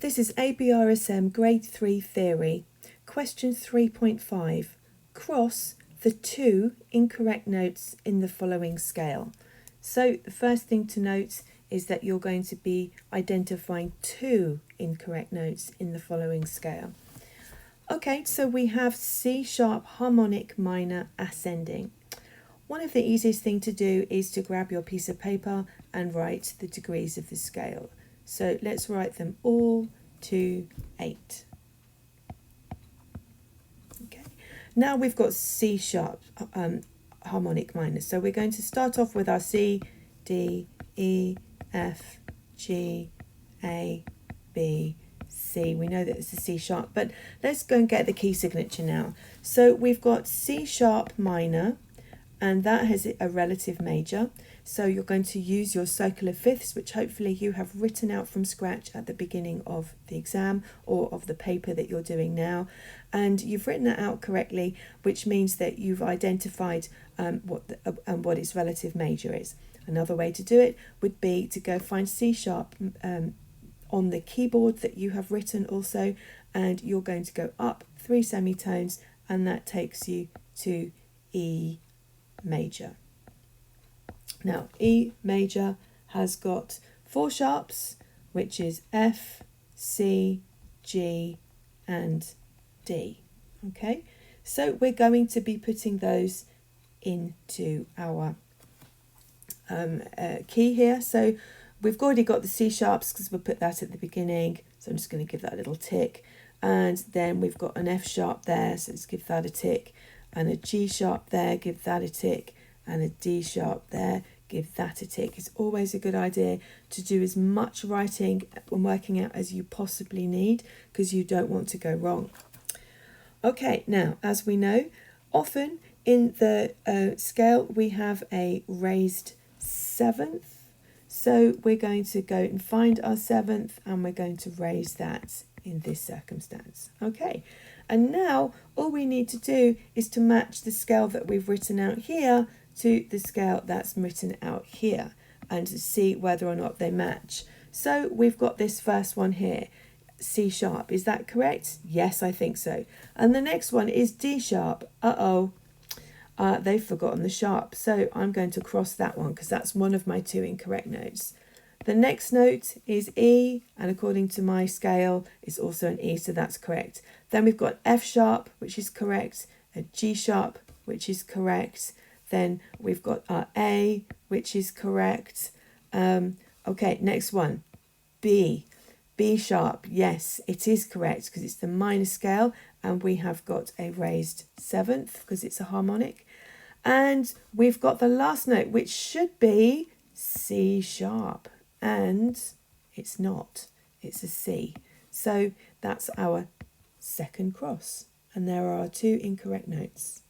This is ABRSM Grade 3 Theory, question 3.5. Cross the two incorrect notes in the following scale. So the first thing to note is that you're going to be identifying two incorrect notes in the following scale. Okay, so we have C sharp harmonic minor ascending. One of the easiest thing to do is to grab your piece of paper and write the degrees of the scale. So let's write them all to 8. Okay. Now we've got C sharp harmonic minor. So we're going to start off with our C, D, E, F, G, A, B, C. We know that it's a C sharp, but let's go and get the key signature now. So we've got C sharp minor, and that has a relative major. So you're going to use your circle of fifths, which hopefully you have written out from scratch at the beginning of the exam or of the paper that you're doing now. And you've written that out correctly, which means that you've identified what its relative major is. Another way to do it would be to go find C sharp on the keyboard that you have written also, and you're going to go up 3 semitones, and that takes you to E major. Now E major has got 4 sharps, which is F, C, G and D. Okay, so we're going to be putting those into our key here. So we've already got the C sharps because we'll put that at the beginning, so I'm just going to give that a little tick. And then we've got an F sharp there, so let's give that a tick, and a G sharp there, give that a tick, and a D sharp there, give that a tick. It's always a good idea to do as much writing and working out as you possibly need, because you don't want to go wrong. Okay, now as we know, often in the scale we have a raised 7th, so we're going to go and find our 7th, and we're going to raise that in this circumstance. Okay, and now all we need to do is to match the scale that we've written out here to the scale that's written out here, and to see whether or not they match. So we've got this first one here, C sharp. Is that correct? Yes, I think so. And the next one is D sharp. They've forgotten the sharp, so I'm going to cross that one because that's one of my 2 incorrect notes. The next note is E, and according to my scale, it's also an E, so that's correct. Then we've got F sharp, which is correct, a G sharp, which is correct. Then we've got our A, which is correct. Okay, next one, B. B sharp, yes, it is correct because it's the minor scale, and we have got a raised 7th because it's a harmonic. And we've got the last note, which should be C sharp, and it's not, it's a C. So that's our second cross, and there are 2 incorrect notes.